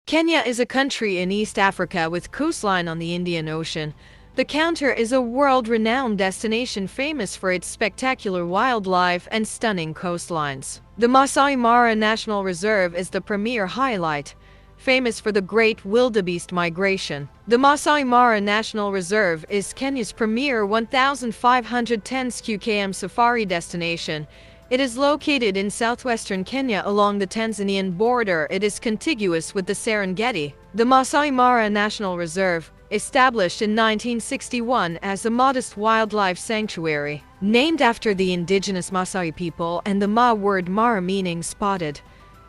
Kenya is a country in East Africa with coastline on the Indian Ocean. The counter is a world-renowned destination famous for its spectacular wildlife and stunning coastlines. The Maasai Mara National Reserve is the premier highlight, famous for the great wildebeest migration. The Maasai Mara National Reserve is Kenya's premier 1,510 square km safari destination. It is located in southwestern Kenya along the Tanzanian border. It is contiguous with the Serengeti. The Maasai Mara National Reserve, established in 1961 as a modest wildlife sanctuary, named after the indigenous Maasai people and the Ma word Mara meaning spotted.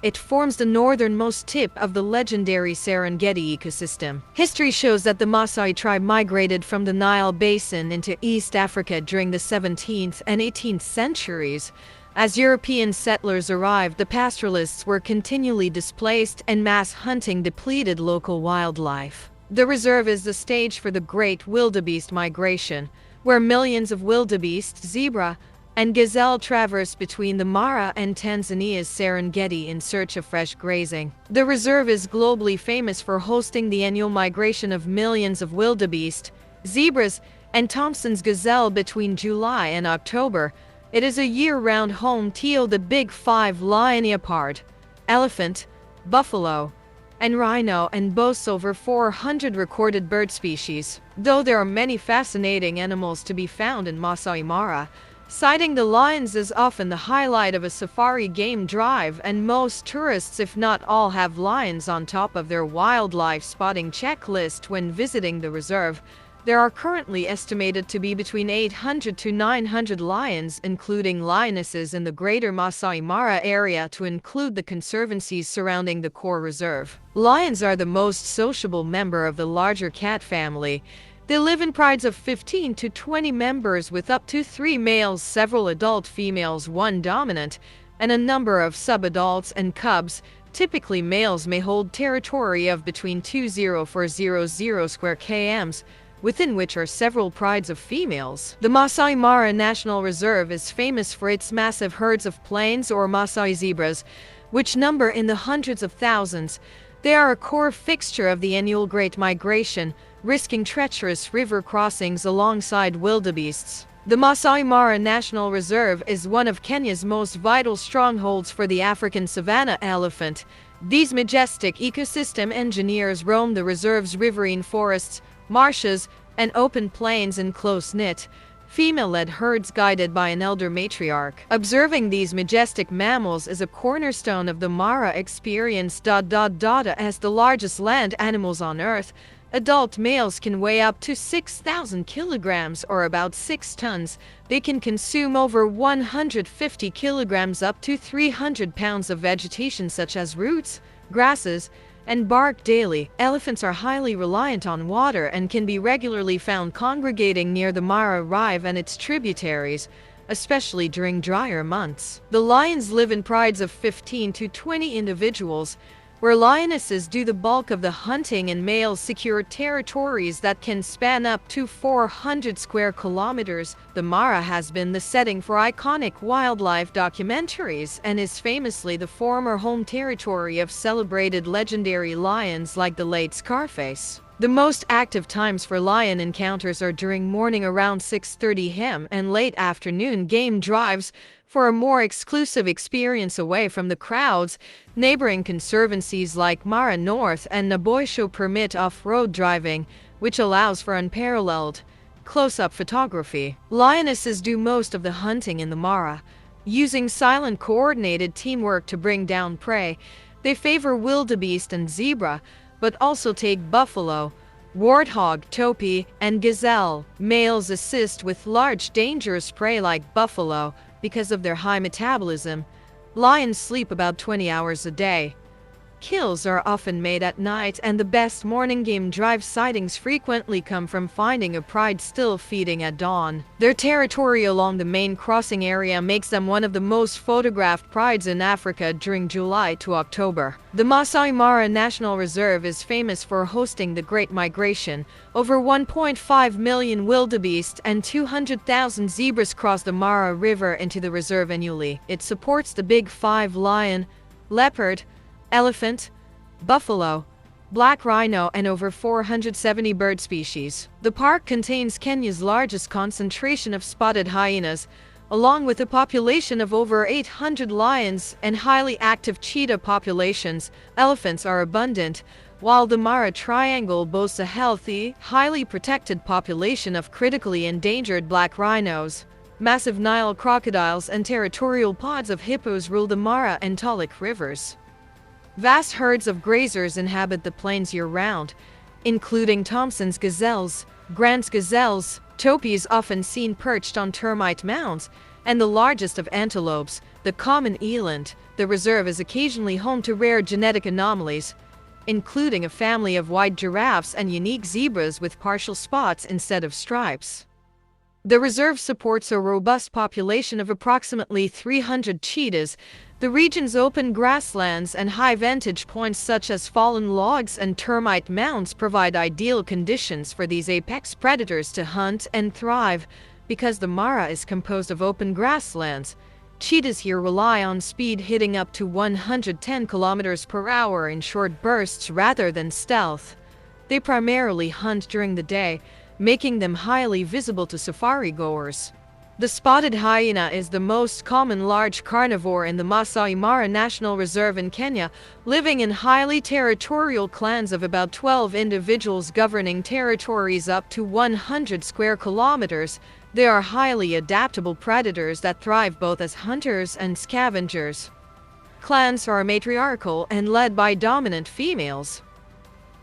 It forms the northernmost tip of the legendary Serengeti ecosystem. History shows that the Maasai tribe migrated from the Nile Basin into East Africa during the 17th and 18th centuries. As European settlers arrived, the pastoralists were continually displaced and mass hunting depleted local wildlife. The reserve is the stage for the great wildebeest migration, where millions of wildebeest, zebra, and gazelle traverse between the Mara and Tanzania's Serengeti in search of fresh grazing. The reserve is globally famous for hosting the annual migration of millions of wildebeest, zebras, and Thompson's gazelle between July and October. It is a year-round home to the big five lion, leopard, elephant, buffalo, and rhino, and boasts over 400 recorded bird species. Though there are many fascinating animals to be found in Maasai Mara, sighting the lions is often the highlight of a safari game drive, and most tourists, if not all, have lions on top of their wildlife spotting checklist when visiting the reserve. There are currently estimated to be between 800 to 900 lions, including lionesses, in the greater Maasai Mara area, to include the conservancies surrounding the core reserve. Lions are the most sociable member of the larger cat family. They live in prides of 15 to 20 members with up to 3 males, several adult females, 1 dominant, and a number of subadults and cubs. Typically, males may hold territory of between 2,040 square km, within which are several prides of females. The Maasai Mara National Reserve is famous for its massive herds of plains or Maasai zebras, which number in the hundreds of thousands. They are a core fixture of the annual Great Migration, risking treacherous river crossings alongside wildebeests. The Maasai Mara National Reserve is one of Kenya's most vital strongholds for the African savanna elephant. These majestic ecosystem engineers roam the reserve's riverine forests, marshes, and open plains in close-knit, female-led herds guided by an elder matriarch. Observing these majestic mammals is a cornerstone of the Mara experience. As the largest land animals on Earth, adult males can weigh up to 6,000 kilograms or about 6 tons. They can consume over 150 kilograms up to 300 pounds of vegetation such as roots, grasses, and bark daily. Elephants are highly reliant on water and can be regularly found congregating near the Mara Rive and its tributaries, especially during drier months. The lions live in prides of 15 to 20 individuals, where lionesses do the bulk of the hunting and males secure territories that can span up to 400 square kilometers. The Mara has been the setting for iconic wildlife documentaries and is famously the former home territory of celebrated legendary lions like the late Scarface. The most active times for lion encounters are during morning around 6:30 am and late afternoon game drives. For a more exclusive experience away from the crowds, neighboring conservancies like Mara North and Naboisho permit off-road driving, which allows for unparalleled close-up photography. Lionesses do most of the hunting in the Mara, using silent coordinated teamwork to bring down prey. They favor wildebeest and zebra, but also take buffalo, warthog, topi, and gazelle. Males assist with large dangerous prey like buffalo. Because of their high metabolism, lions sleep about 20 hours a day. Kills are often made at night, and the best morning game drive sightings frequently come from finding a pride still feeding at dawn. Their territory along the main crossing area makes them one of the most photographed prides in Africa during July to October. The Maasai Mara National Reserve is famous for hosting the Great Migration. Over 1.5 million wildebeest and 200,000 zebras cross the Mara River into the reserve annually. It supports the big five lion, leopard, elephant, buffalo, black rhino, and over 470 bird species. The park contains Kenya's largest concentration of spotted hyenas, along with a population of over 800 lions and highly active cheetah populations. Elephants are abundant, while the Mara Triangle boasts a healthy, highly protected population of critically endangered black rhinos. Massive Nile crocodiles and territorial pods of hippos rule the Mara and Talik rivers. Vast herds of grazers inhabit the plains year-round, including Thompson's gazelles, Grant's gazelles, topes often seen perched on termite mounds, and the largest of antelopes, the common eland. The reserve is occasionally home to rare genetic anomalies, including a family of white giraffes and unique zebras with partial spots instead of stripes. The reserve supports a robust population of approximately 300 cheetahs. The region's open grasslands and high vantage points such as fallen logs and termite mounds provide ideal conditions for these apex predators to hunt and thrive. Because the Mara is composed of open grasslands, cheetahs here rely on speed, hitting up to 110 kilometers per hour in short bursts rather than stealth. They primarily hunt during the day, making them highly visible to safari goers. The spotted hyena is the most common large carnivore in the Maasai Mara National Reserve in Kenya, living in highly territorial clans of about 12 individuals governing territories up to 100 square kilometers. They are highly adaptable predators that thrive both as hunters and scavengers. Clans are matriarchal and led by dominant females.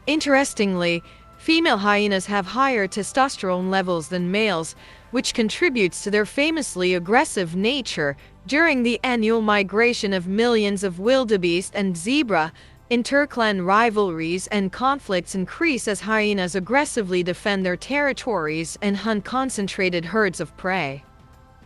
Interestingly, female hyenas have higher testosterone levels than males, which contributes to their famously aggressive nature. During the annual migration of millions of wildebeest and zebra, interclan rivalries and conflicts increase as hyenas aggressively defend their territories and hunt concentrated herds of prey.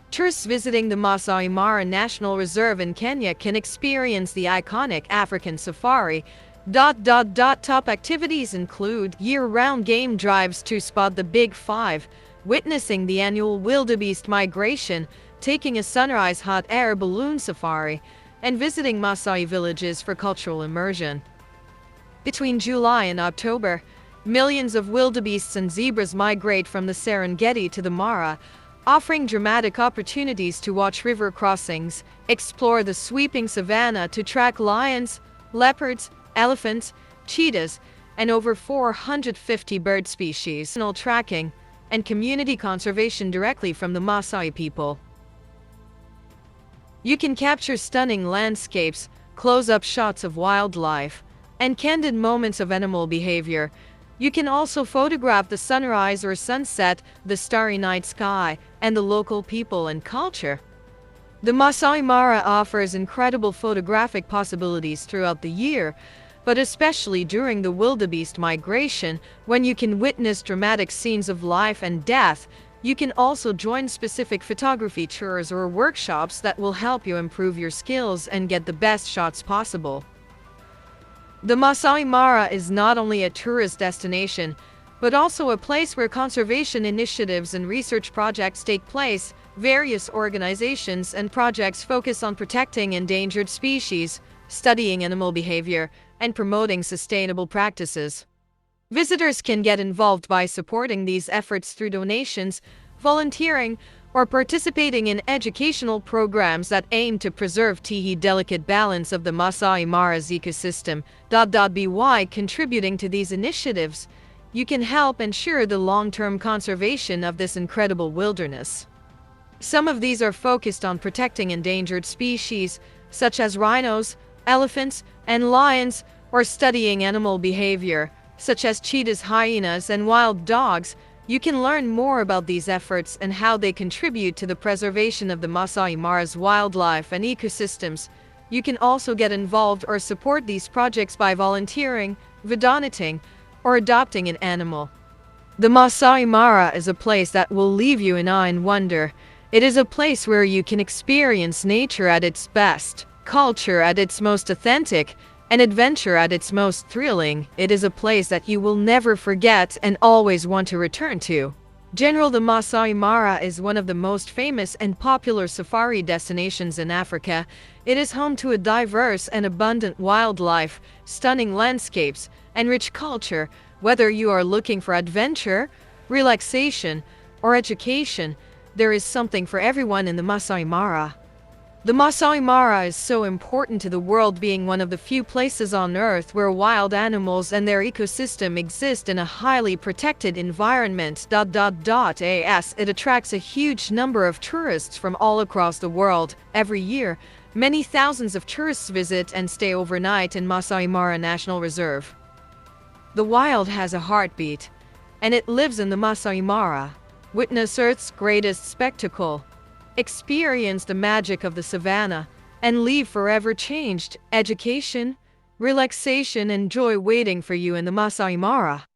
Tourists visiting the Maasai Mara National Reserve in Kenya can experience the iconic African safari. Top activities include year-round game drives to spot the Big Five, witnessing the annual wildebeest migration, taking a sunrise hot air balloon safari, and visiting Maasai villages for cultural immersion. Between July and October, millions of wildebeests and zebras migrate from the Serengeti to the Mara, offering dramatic opportunities to watch river crossings, explore the sweeping savanna, to track lions, leopards, elephants, cheetahs, and over 450 bird species. Tracking and community conservation directly from the Maasai people. You can capture stunning landscapes, close-up shots of wildlife, and candid moments of animal behavior. You can also photograph the sunrise or sunset, the starry night sky, and the local people and culture. The Maasai Mara offers incredible photographic possibilities throughout the year, but especially during the wildebeest migration, when you can witness dramatic scenes of life and death. You can also join specific photography tours or workshops that will help you improve your skills and get the best shots possible. The Maasai Mara is not only a tourist destination, but also a place where conservation initiatives and research projects take place. Various organizations and projects focus on protecting endangered species, studying animal behavior, and promoting sustainable practices. Visitors can get involved by supporting these efforts through donations, volunteering, or participating in educational programs that aim to preserve the delicate balance of the Maasai Mara's ecosystem. By contributing to these initiatives, you can help ensure the long-term conservation of this incredible wilderness. Some of these are focused on protecting endangered species, such as rhinos, elephants, and lions, or studying animal behavior, such as cheetahs, hyenas, and wild dogs. You can learn more about these efforts and how they contribute to the preservation of the Maasai Mara's wildlife and ecosystems. You can also get involved or support these projects by volunteering, donating, or adopting an animal. The Maasai Mara is a place that will leave you in awe and wonder. It is a place where you can experience nature at its best, culture at its most authentic, and adventure at its most thrilling. It is a place that you will never forget and always want to return to. The Maasai Mara is one of the most famous and popular safari destinations in Africa. It is home to a diverse and abundant wildlife, stunning landscapes, and rich culture. Whether you are looking for adventure, relaxation, or education, there is something for everyone in the Maasai Mara. The Maasai Mara is so important to the world, being one of the few places on Earth where wild animals and their ecosystem exist in a highly protected environment. As it attracts a huge number of tourists from all across the world. Every year, many thousands of tourists visit and stay overnight in Maasai Mara National Reserve. The wild has a heartbeat, and it lives in the Maasai Mara. Witness Earth's greatest spectacle. Experience the magic of the savannah and leave forever changed. Education, relaxation, and joy waiting for you in the Maasai Mara.